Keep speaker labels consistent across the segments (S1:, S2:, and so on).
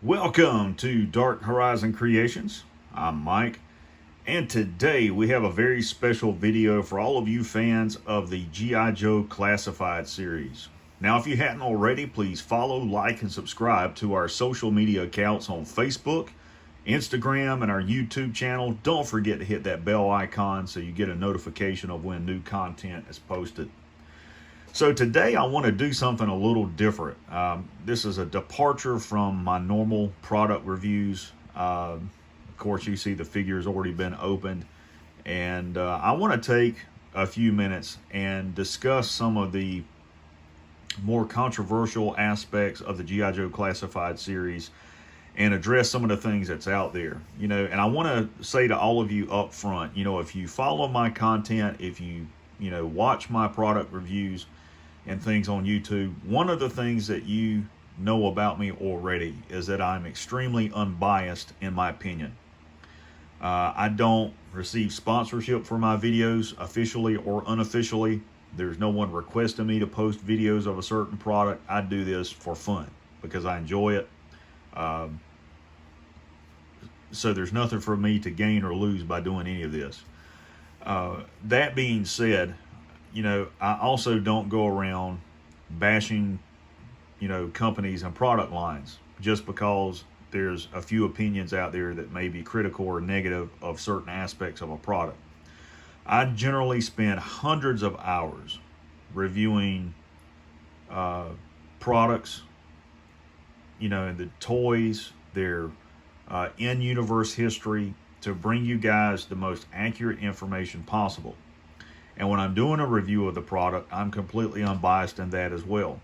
S1: Welcome to Dark Horizon Creations. I'm Mike, and today we have a very special video for all of you fans of the G.I. Joe Classified series. Now, if you hadn't already, please follow, like, and subscribe to our social media accounts on Facebook, Instagram, and our YouTube channel. Don't forget to hit that bell icon so you get a notification of when new content is posted. So today I want to do something a little different. This is a departure from my normal product reviews. Of course, you see the figure's already been opened. And I want to take a few minutes and discuss some of the more controversial aspects of the G.I. Joe Classified series and address some of the things that's out there. And I want to say to all of you up front, if you follow my content, if you watch my product reviews and things on YouTube, one of the things that you know about me already is that I'm extremely unbiased in my opinion. I don't receive sponsorship for my videos officially or unofficially. There's no one requesting me to post videos of a certain product. I do this for fun because I enjoy it. So there's nothing for me to gain or lose by doing any of this. That being said, I also don't go around bashing, companies and product lines just because there's a few opinions out there that may be critical or negative of certain aspects of a product. I generally spend hundreds of hours reviewing products, the toys, their in-universe history, to bring you guys the most accurate information possible. And when I'm doing a review of the product, I'm completely unbiased in that as well.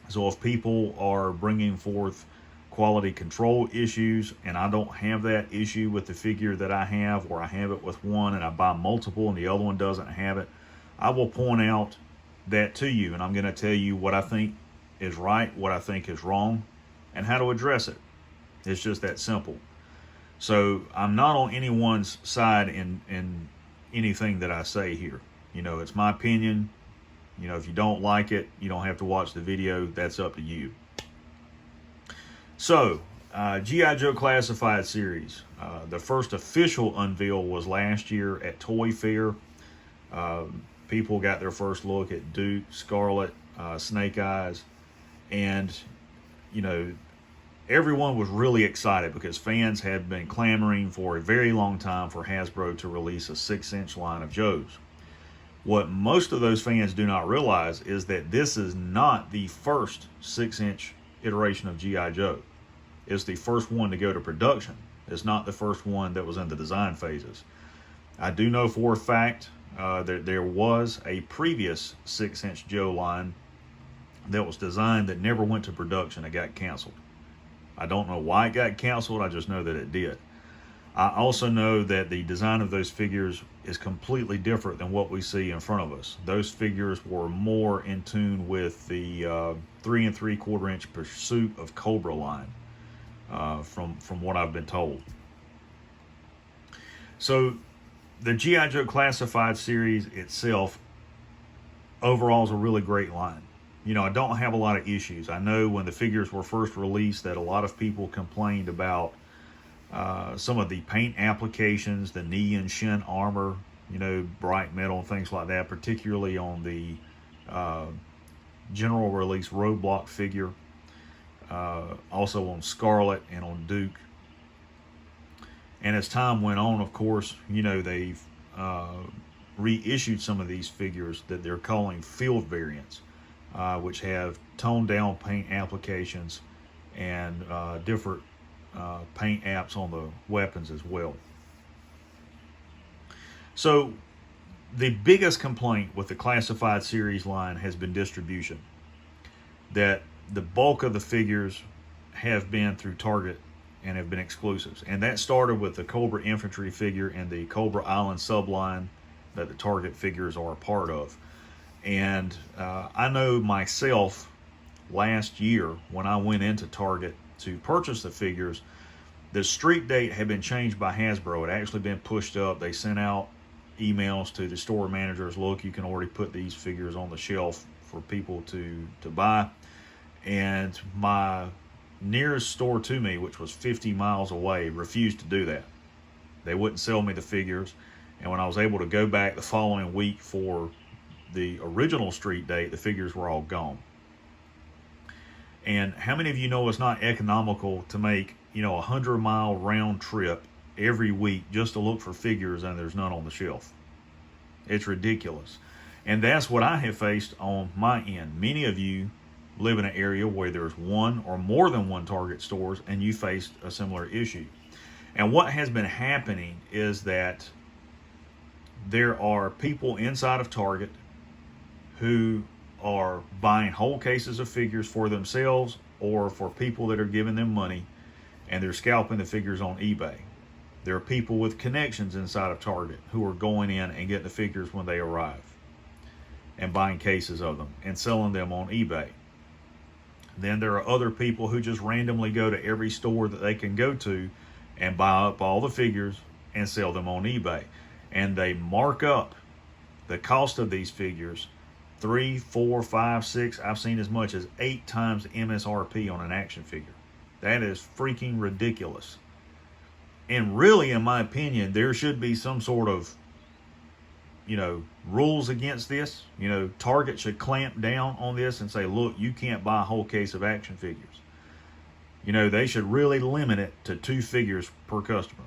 S1: So if people are bringing forth quality control issues and I don't have that issue with the figure that I have, or I have it with one and I buy multiple and the other one doesn't have it, I will point out that to you, and I'm going to tell you what I think is right, what I think is wrong, and how to address it. It's just that simple. So I'm not on anyone's side in anything that I say here. It's my opinion. If you don't like it, you don't have to watch the video. That's up to you. So, G.I. Joe Classified series. The first official unveil was last year at Toy Fair. People got their first look at Duke, Scarlet, Snake Eyes, and, everyone was really excited because fans had been clamoring for a very long time for Hasbro to release a 6-inch line of Joes. What most of those fans do not realize is that this is not the first 6-inch iteration of G.I. Joe. It's the first one to go to production. It's not the first one that was in the design phases. I do know for a fact that there was a previous 6-inch Joe line that was designed that never went to production. It got canceled. I don't know why it got canceled. I just know that it did. I also know that the design of those figures is completely different than what we see in front of us. Those figures were more in tune with the 3 3/4 inch Pursuit of Cobra line, from what I've been told. So the G.I. Joe Classified series itself overall is a really great line. I don't have a lot of issues. I know when the figures were first released that a lot of people complained about some of the paint applications, the knee and shin armor, bright metal and things like that, particularly on the general release Roadblock figure, also on Scarlet and on Duke. And as time went on, of course, they've reissued some of these figures that they're calling field variants, which have toned down paint applications and different paint apps on the weapons as well. So the biggest complaint with the Classified series line has been distribution. That the bulk of the figures have been through Target and have been exclusives. And that started with the Cobra Infantry figure and the Cobra Island subline that the Target figures are a part of. And I know myself, last year when I went into Target to purchase the figures, the street date had been changed by Hasbro. It had actually been pushed up. They sent out emails to the store managers, look, you can already put these figures on the shelf for people to buy. And my nearest store to me, which was 50 miles away, refused to do that. They wouldn't sell me the figures. And when I was able to go back the following week for the original street date, the figures were all gone. And how many of you know it's not economical to make, a 100-mile round trip every week just to look for figures and there's none on the shelf? It's ridiculous. And that's what I have faced on my end. Many of you live in an area where there's one or more than one Target stores and you faced a similar issue. And what has been happening is that there are people inside of Target who are buying whole cases of figures for themselves or for people that are giving them money, and they're scalping the figures on eBay. There are people with connections inside of Target who are going in and getting the figures when they arrive and buying cases of them and selling them on eBay. Then there are other people who just randomly go to every store that they can go to and buy up all the figures and sell them on eBay. And they mark up the cost of these figures 3, 4, 5, 6, I've seen as much as 8 times MSRP on an action figure. That is freaking ridiculous. And really, in my opinion, there should be some sort of, rules against this. Target should clamp down on this and say, look, you can't buy a whole case of action figures. They should really limit it to 2 figures per customer.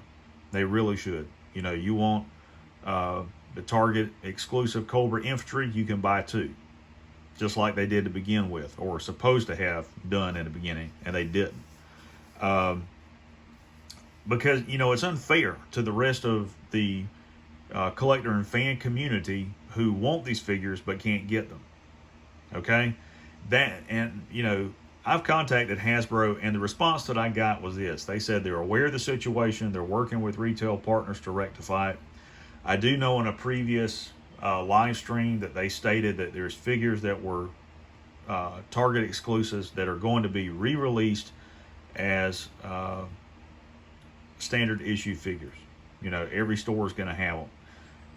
S1: They really should. You want the Target exclusive Cobra infantry, you can buy 2. Just like they did to begin with, or supposed to have done in the beginning, and they didn't. Because, it's unfair to the rest of the collector and fan community who want these figures but can't get them. Okay? I've contacted Hasbro, and the response that I got was this. They said they're aware of the situation. They're working with retail partners to rectify it. I do know in a previous live stream that they stated that there's figures that were Target exclusives that are going to be re-released as standard issue figures. Every store is going to have them.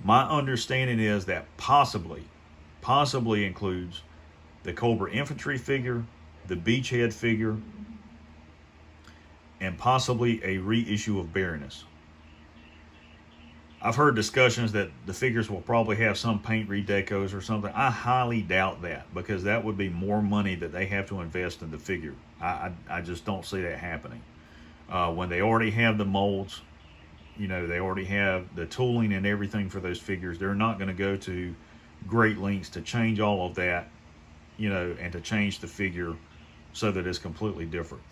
S1: My understanding is that possibly includes the Cobra infantry figure, the Beachhead figure, and possibly a reissue of Baroness. I've heard discussions that the figures will probably have some paint redecos or something. I highly doubt that, because that would be more money that they have to invest in the figure. I just don't see that happening. When they already have the molds, they already have the tooling and everything for those figures. They're not going to go to great lengths to change all of that, and to change the figure so that it's completely different.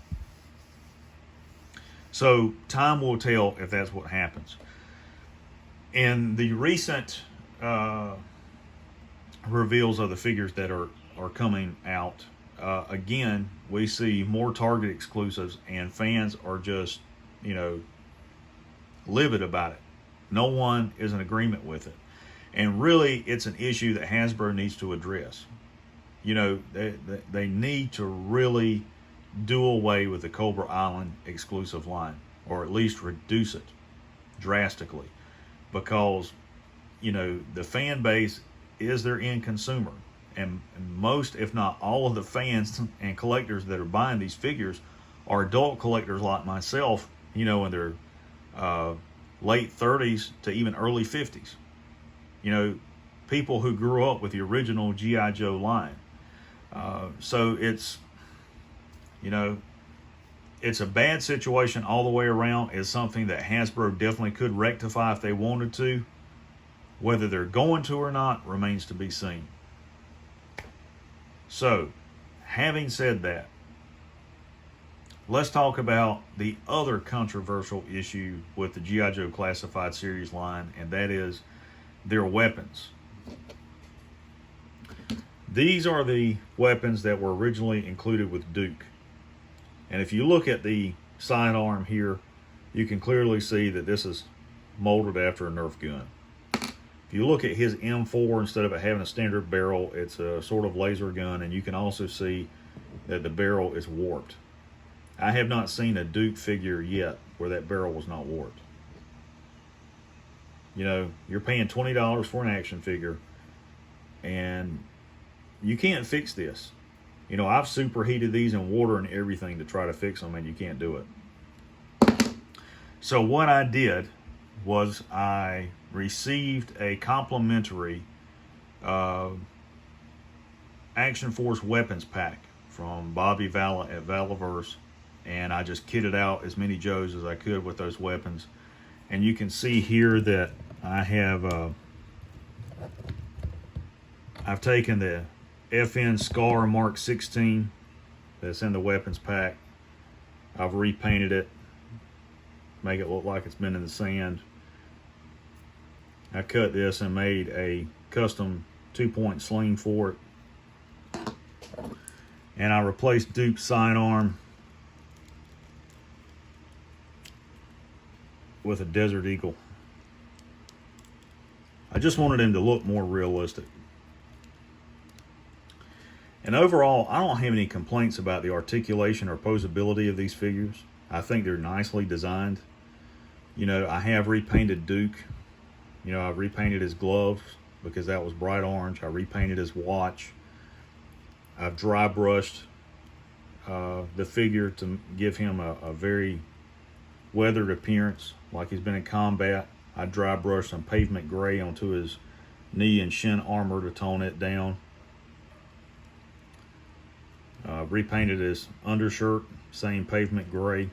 S1: So time will tell if that's what happens. In the recent reveals of the figures that are coming out, again, we see more Target exclusives, and fans are just, livid about it. No one is in agreement with it. And really, it's an issue that Hasbro needs to address. They need to really do away with the Cobra Island exclusive line, or at least reduce it drastically. Because, the fan base is their end consumer. And most, if not all of the fans and collectors that are buying these figures are adult collectors like myself, in their late 30s to even early 50s. People who grew up with the original G.I.Joe line. So it's a bad situation all the way around. It's something that Hasbro definitely could rectify if they wanted to. Whether they're going to or not remains to be seen. So, having said that, let's talk about the other controversial issue with the G.I. Joe Classified Series line, and that is their weapons. These are the weapons that were originally included with Duke. And if you look at the sidearm here, you can clearly see that this is molded after a Nerf gun. If you look at his M4, instead of it having a standard barrel, it's a sort of laser gun, and you can also see that the barrel is warped. I have not seen a Duke figure yet where that barrel was not warped. You're paying $20 for an action figure, and you can't fix this. You know, I've superheated these in water and everything to try to fix them, and you can't do it. So what I did was I received a complimentary Action Force weapons pack from Bobby Vala at Valaverse, and I just kitted out as many Joes as I could with those weapons. And you can see here that I have I've taken the FN Scar Mark 16 that's in the weapons pack. I've repainted it, make it look like it's been in the sand. I cut this and made a custom 2-point sling for it. And I replaced Duke's sidearm with a Desert Eagle. I just wanted him to look more realistic. And overall, I don't have any complaints about the articulation or posability of these figures. I think they're nicely designed. You know, I have repainted Duke. You know, I've repainted his gloves because that was bright orange. I repainted his watch. I've dry brushed the figure to give him a very weathered appearance, like he's been in combat. I dry brushed some pavement gray onto his knee and shin armor to tone it down. Repainted his undershirt, same pavement gray.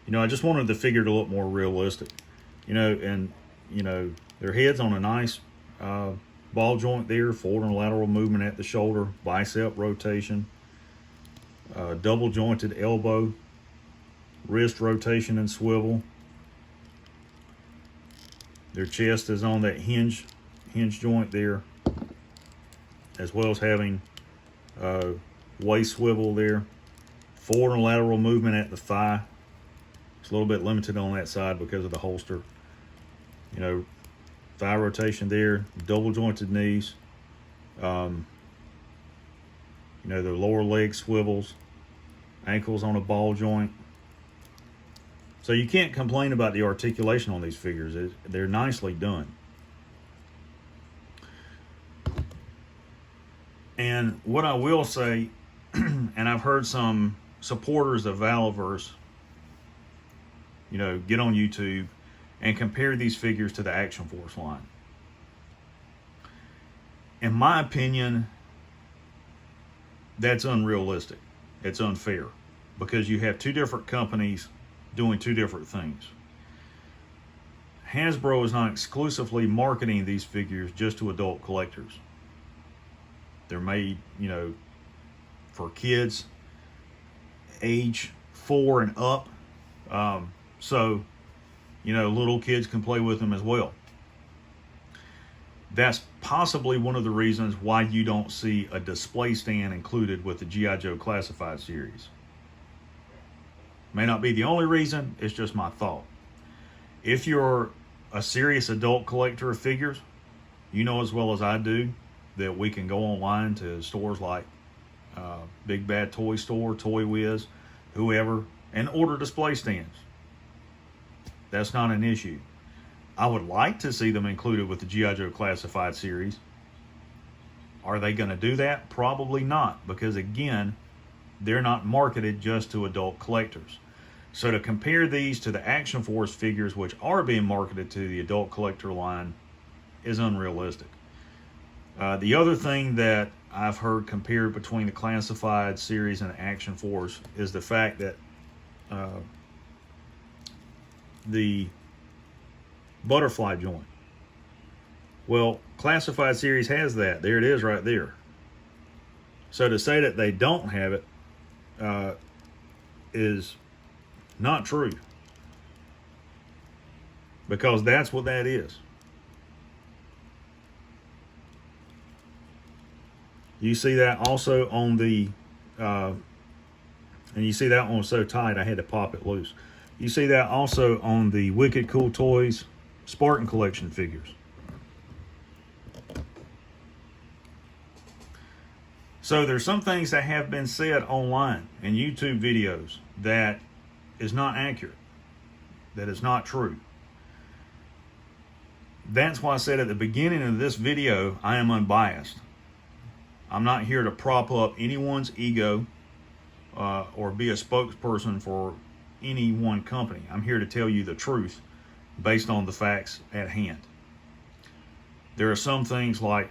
S1: You know, I just wanted the figure to look more realistic. You know, and, you know, their head's on a nice ball joint there, forward and lateral movement at the shoulder, bicep rotation, double jointed elbow, wrist rotation and swivel. Their chest is on that hinge joint there, as well as having waist swivel there, forward and lateral movement at the thigh. It's a little bit limited on that side because of the holster. You know, thigh rotation there, double jointed knees. You know, the lower leg swivels, ankles on a ball joint. So you can't complain about the articulation on these figures. They're nicely done. And what I will say, and I've heard some supporters of Valaverse, you know, get on YouTube and compare these figures to the Action Force line. In my opinion, that's unrealistic. It's unfair because you have two different companies doing two different things. Hasbro is not exclusively marketing these figures just to adult collectors. They're made, you know, for kids age 4 and up. So, you know, little kids can play with them as well. That's possibly one of the reasons why you don't see a display stand included with the G.I. Joe Classified series. May not be the only reason, it's just my thought. If you're a serious adult collector of figures, you know as well as I do that we can go online to stores like Big Bad Toy Store, Toy Wiz, whoever, and order display stands. That's not an issue. I would like to see them included with the G.I. Joe Classified series. Are they going to do that? Probably not, because again, they're not marketed just to adult collectors. So to compare these to the Action Force figures, which are being marketed to the adult collector line, is unrealistic. The other thing that I've heard compared between the Classified series and the Action Force is the fact that the butterfly joint. Well, Classified series has that. There it is right there. So to say that they don't have it is not true, because that's what that is. You see that also on the and you see that one was so tight I had to pop it loose. You see that also on the Wicked Cool Toys Spartan Collection figures. So there's some things that have been said online in YouTube videos that is not accurate, that is not true. That's why I said at the beginning of this video, I am unbiased. I'm not here to prop up anyone's ego or be a spokesperson for any one company. I'm here to tell you the truth based on the facts at hand. There are some things like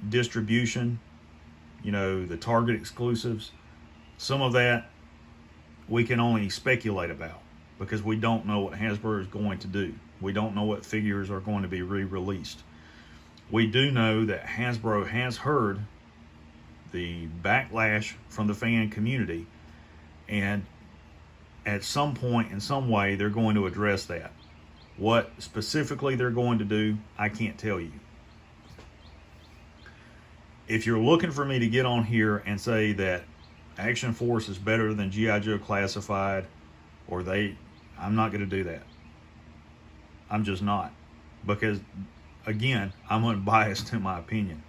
S1: distribution, the Target exclusives. Some of that we can only speculate about because we don't know what Hasbro is going to do. We don't know what figures are going to be re-released. We do know that Hasbro has heard the backlash from the fan community, and at some point, in some way, they're going to address that. What specifically they're going to do, I can't tell you. If you're looking for me to get on here and say that Action Force is better than G.I. Joe Classified, I'm not going to do that. I'm just not. Because, again, I'm unbiased in my opinion.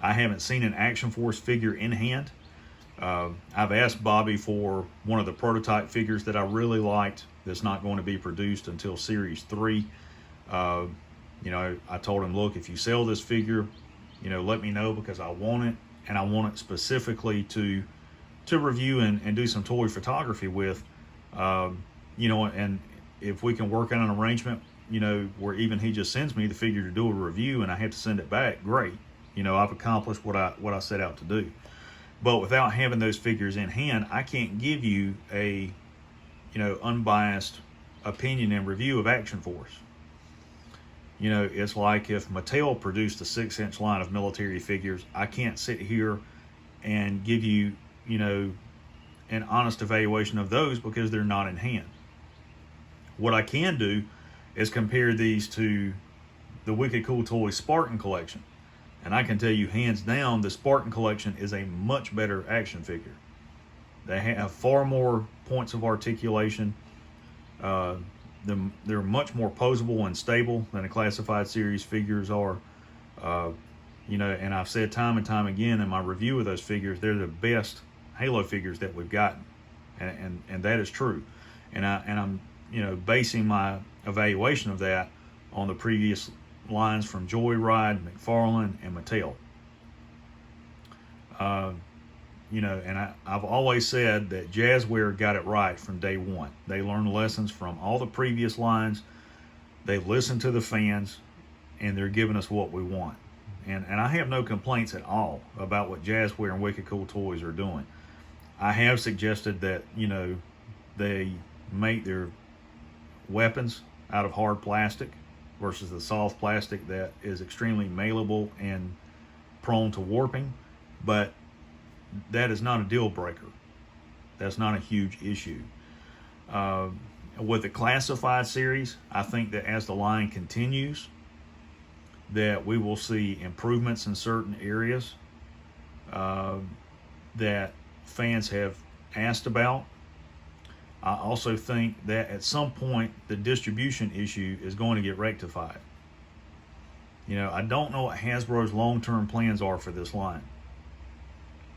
S1: I haven't seen an Action Force figure in hand. I've asked Bobby for one of the prototype figures that I really liked that's not going to be produced until Series 3. I told him, look, if you sell this figure, let me know because I want it, and I want it specifically to review and do some toy photography with, and if we can work out an arrangement, where even he just sends me the figure to do a review and I have to send it back, great. I've accomplished what I set out to do. But without having those figures in hand, I can't give you a, unbiased opinion and review of Action Force. It's like if Mattel produced a 6-inch line of military figures, I can't sit here and give you, an honest evaluation of those because they're not in hand. What I can do is compare these to the Wicked Cool Toys Spartan collection. And I can tell you hands down, the Spartan collection is a much better action figure. They have far more points of articulation. They're much more posable and stable than the Classified Series figures are. And I've said time and time again in my review of those figures, they're the best Halo figures that we've gotten. And that is true. And I'm basing my evaluation of that on the previous lines from Joyride, McFarlane, and Mattel. And I've always said that Jazzware got it right from day one. They learned lessons from all the previous lines. They listened to the fans, and they're giving us what we want. And I have no complaints at all about what Jazzware and Wicked Cool Toys are doing. I have suggested that, they make their weapons out of hard plastic versus the soft plastic that is extremely malleable and prone to warping, but that is not a deal breaker. That's not a huge issue. With the Classified series, I think that as the line continues, that we will see improvements in certain areas that fans have asked about. I also think that at some point the distribution issue is going to get rectified. I don't know what Hasbro's long-term plans are for this line.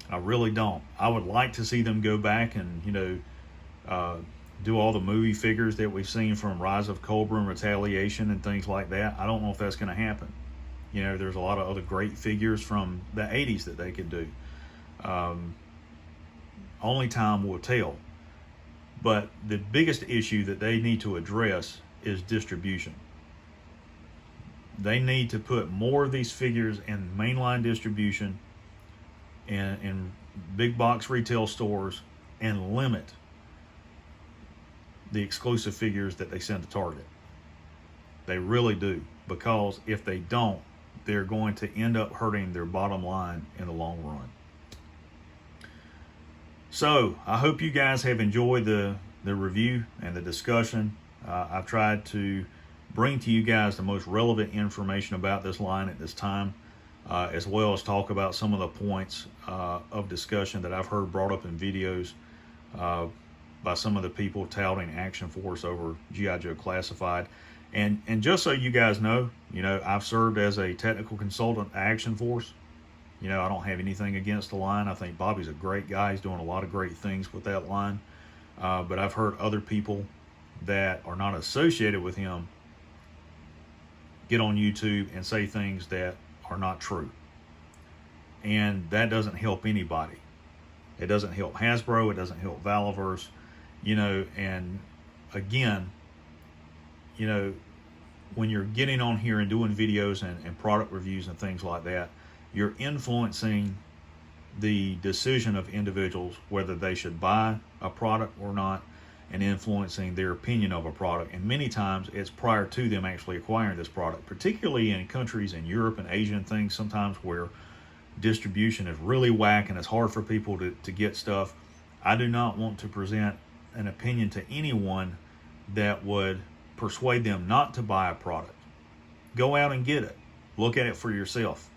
S1: I really don't. I would like to see them go back and, do all the movie figures that we've seen from Rise of Cobra and Retaliation and things like that. I don't know if that's going to happen. There's a lot of other great figures from the 80s that they could do. Only time will tell. But the biggest issue that they need to address is distribution. They need to put more of these figures in mainline distribution and in big box retail stores and limit the exclusive figures that they send to Target. They really do, because if they don't, they're going to end up hurting their bottom line in the long run. So I hope you guys have enjoyed the review and the discussion. I've tried to bring to you guys the most relevant information about this line at this time, as well as talk about some of the points of discussion that I've heard brought up in videos by some of the people touting Action Force over G.I. Joe Classified. And just so you guys know, I've served as a technical consultant at Action Force. I don't have anything against the line. I think Bobby's a great guy. He's doing a lot of great things with that line. But I've heard other people that are not associated with him get on YouTube and say things that are not true. and that doesn't help anybody. It doesn't help Hasbro. It doesn't help Valaverse, and again, when you're getting on here and doing videos and product reviews and things like that, you're influencing the decision of individuals whether they should buy a product or not, and influencing their opinion of a product. And many times it's prior to them actually acquiring this product, particularly in countries in Europe and Asia and things, sometimes where distribution is really whack and it's hard for people to get stuff. I do not want to present an opinion to anyone that would persuade them not to buy a product. Go out and get it. Look at it for yourself.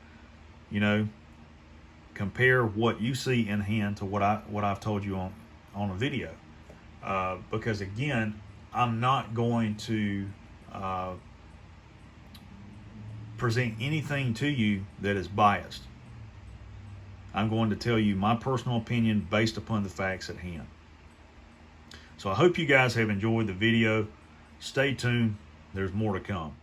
S1: Compare what you see in hand to what I've told you on a video. Because again, I'm not going to present anything to you that is biased. I'm going to tell you my personal opinion based upon the facts at hand. So I hope you guys have enjoyed the video. Stay tuned. There's more to come.